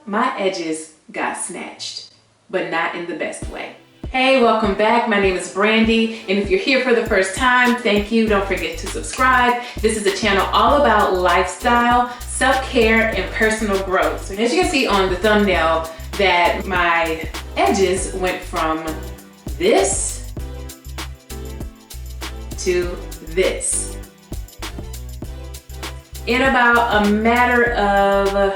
my edges got snatched, but not in the best way. Hey, welcome back. My name is Brandy, and if you're here for the first time, thank you. Don't forget to subscribe. This is a channel all about lifestyle, self-care, and personal growth. So as you can see on the thumbnail, that my edges went from this to this in about a matter of,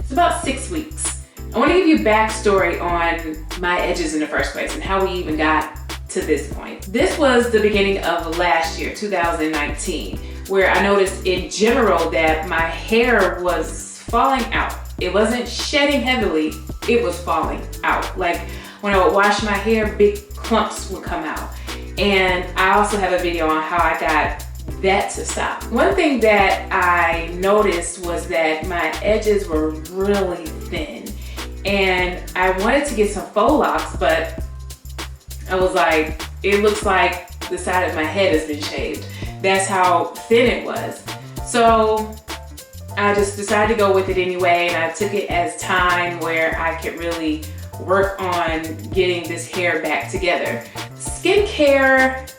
it's about 6 weeks. I want to give you backstory on my edges in the first place and how we even got to this point. This was the beginning of last year, 2019, where I noticed in general that my hair was falling out. It wasn't shedding heavily, it was falling out. Like when I would wash my hair, big clumps would come out. And I also have a video on how I got that to stop. One thing that I noticed was that my edges were really thin. And I wanted to get some faux locks, but I was like, it looks like the side of my head has been shaved. That's how thin it was. So I just decided to go with it anyway, and I took it as time where I could really work on getting this hair back together. Skincare,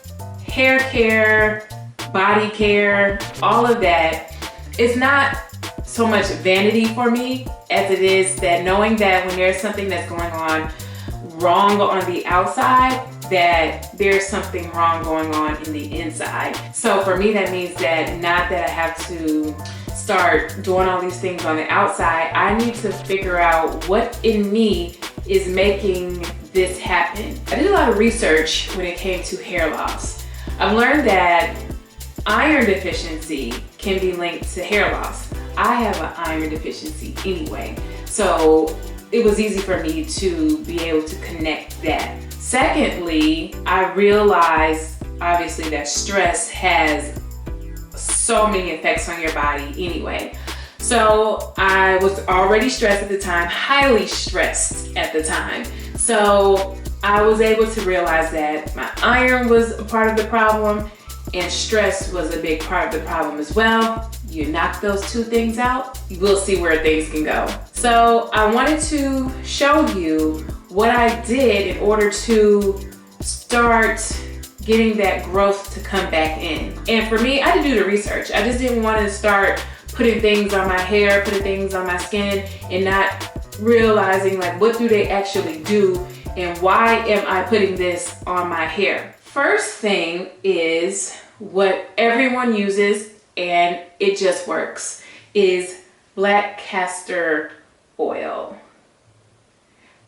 hair care, body care, all of that, it's not so much vanity for me as it is that knowing that when there's something that's going on wrong on the outside, that there's something wrong going on in the inside. So for me, that means that not that I have to start doing all these things on the outside, I need to figure out what in me is making this happen. I did a lot of research when it came to hair loss. I've learned that iron deficiency can be linked to hair loss. I have an iron deficiency anyway, so it was easy for me to be able to connect that. Secondly, I realized obviously that stress has so many effects on your body anyway. So I was already stressed at the time, highly stressed at the time. So I was able to realize that my iron was a part of the problem and stress was a big part of the problem as well. You knock those two things out, we'll see where things can go. So I wanted to show you what I did in order to start getting that growth to come back in. And for me, I had to do the research. I just didn't want to start putting things on my hair, putting things on my skin, and not realizing like what do they actually do and why am I putting this on my hair. First thing is what everyone uses and it just works, is black castor oil.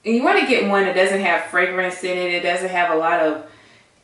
And you want to get one that doesn't have fragrance in it, it doesn't have a lot of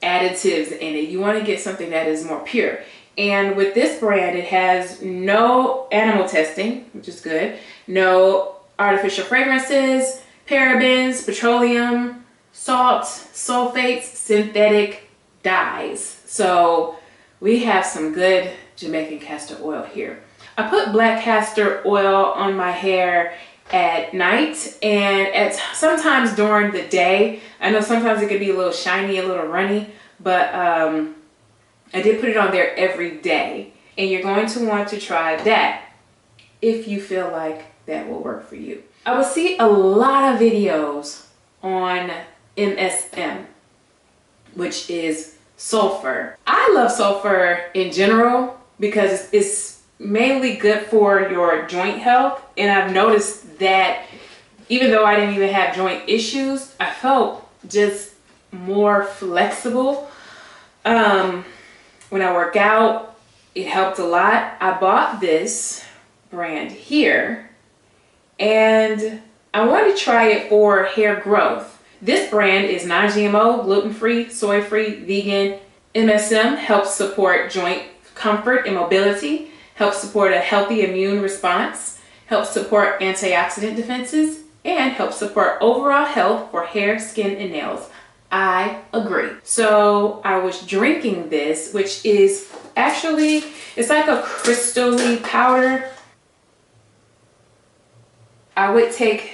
additives in it. You want to get something that is more pure. And with this brand, it has no animal testing, which is good, no artificial fragrances, parabens, petroleum, salts, sulfates, synthetic dyes. So we have some good Jamaican castor oil here. I put black castor oil on my hair at night and sometimes during the day. I know sometimes it could be a little shiny, a little runny, but I did put it on there every day. And you're going to want to try that if you feel like that will work for you. I will see a lot of videos on MSM, which is sulfur. I love sulfur in general because it's mainly good for your joint health. And I've noticed that even though I didn't even have joint issues, I felt just more flexible. When I work out, it helped a lot. I bought this brand here and I wanted to try it for hair growth. This brand is non-GMO, gluten-free, soy-free, vegan. MSM helps support joint comfort and mobility, helps support a healthy immune response, helps support antioxidant defenses, and helps support overall health for hair, skin, and nails. I agree. So I was drinking this, which is actually, it's like a crystal-y powder. I would take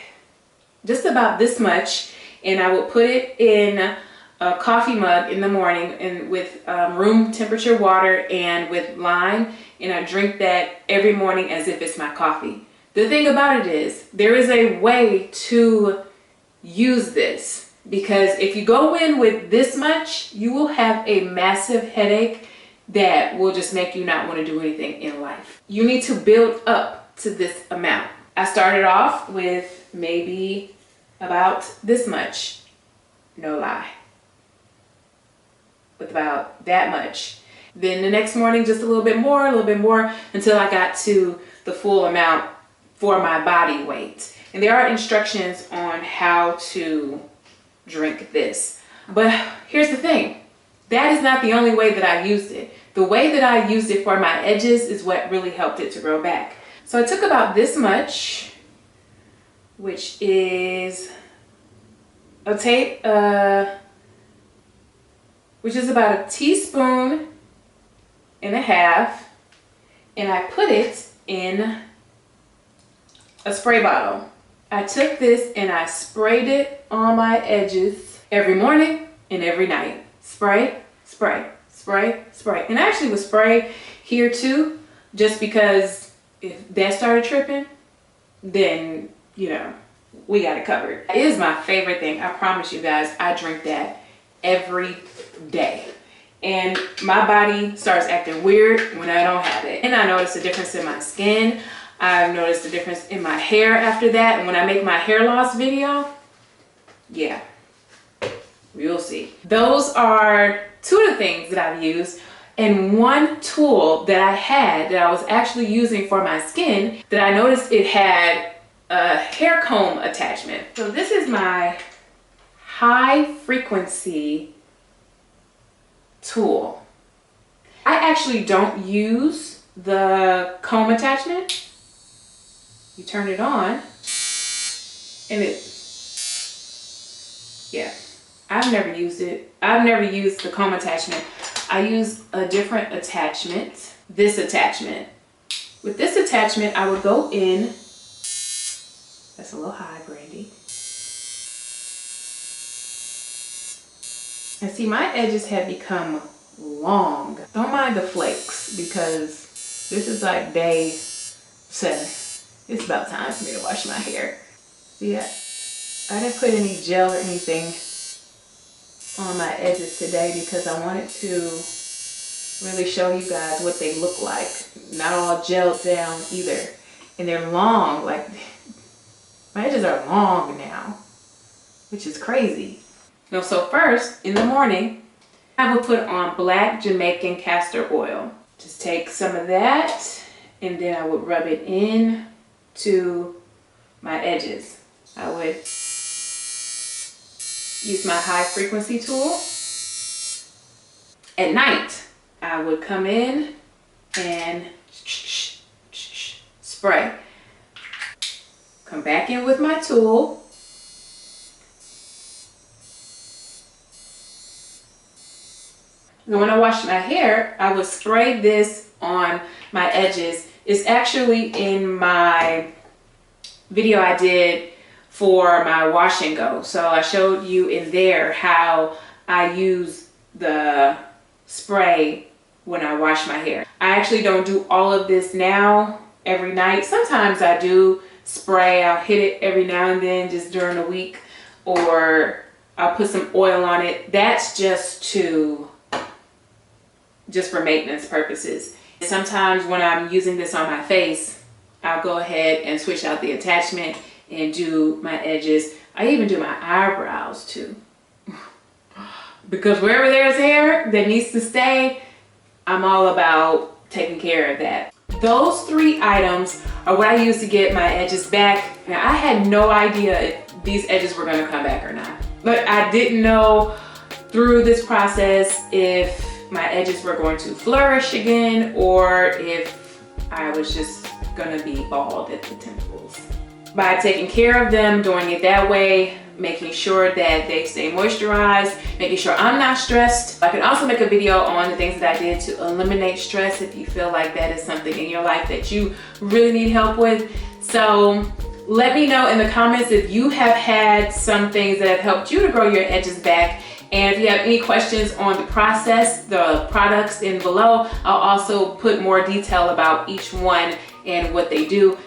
just about this much and I would put it in a coffee mug in the morning and with room temperature water and with lime, and I drink that every morning as if it's my coffee. The thing about it is, there is a way to use this, because if you go in with this much, you will have a massive headache that will just make you not want to do anything in life. You need to build up to this amount. I started off with maybe about this much, no lie, with about that much. Then the next morning, just a little bit more, until I got to the full amount for my body weight. And there are instructions on how to drink this. But here's the thing, that is not the only way that I used it. The way that I used it for my edges is what really helped it to grow back. So I took about this much, which is which is about a teaspoon and a half, and I put it in a spray bottle. I took this and I sprayed it on my edges every morning and every night. Spray, spray, spray, spray. And I actually would spray here too, just because if that started tripping, then, you know, we got it covered. It is my favorite thing. I promise you guys, I drink that every day. And my body starts acting weird when I don't have it. And I notice a difference in my skin. I've noticed a difference in my hair after that. And when I make my hair loss video, yeah, you'll see. Those are two of the things that I've used. And one tool that I had that I was actually using for my skin that I noticed it had a hair comb attachment. So this is my high frequency tool. I actually don't use the comb attachment. You turn it on and yeah, I've never used it. I've never used the comb attachment. I use a different attachment, this attachment. With this attachment, I would go in, that's a little high, Brandy. And see, my edges have become long. Don't mind the flakes, because this is like day 7. It's about time for me to wash my hair. See, I didn't put any gel or anything on my edges today because I wanted to really show you guys what they look like. Not all gelled down either. And they're long, like my edges are long now, which is crazy. Now, so first in the morning, I would put on black Jamaican castor oil. Just take some of that and then I would rub it in to my edges. I would use my high frequency tool. At night, I would come in and spray. Come back in with my tool. And when I wash my hair, I would spray this on my edges. It's actually in my video I did for my wash and go. So I showed you in there how I use the spray when I wash my hair. I actually don't do all of this now every night. Sometimes I do spray. I'll hit it every now and then just during the week, or I'll put some oil on it. That's just for maintenance purposes. Sometimes when I'm using this on my face, I'll go ahead and switch out the attachment and do my edges. I even do my eyebrows too. Because wherever there's hair that needs to stay, I'm all about taking care of that. Those 3 items are what I use to get my edges back. Now, I had no idea if these edges were gonna come back or not. But I didn't know through this process if my edges were going to flourish again or if I was just gonna be bald at the temples. By taking care of them, doing it that way, making sure that they stay moisturized, making sure I'm not stressed. I can also make a video on the things that I did to eliminate stress if you feel like that is something in your life that you really need help with. So let me know in the comments if you have had some things that have helped you to grow your edges back. And if you have any questions on the process, the products in below, I'll also put more detail about each one and what they do.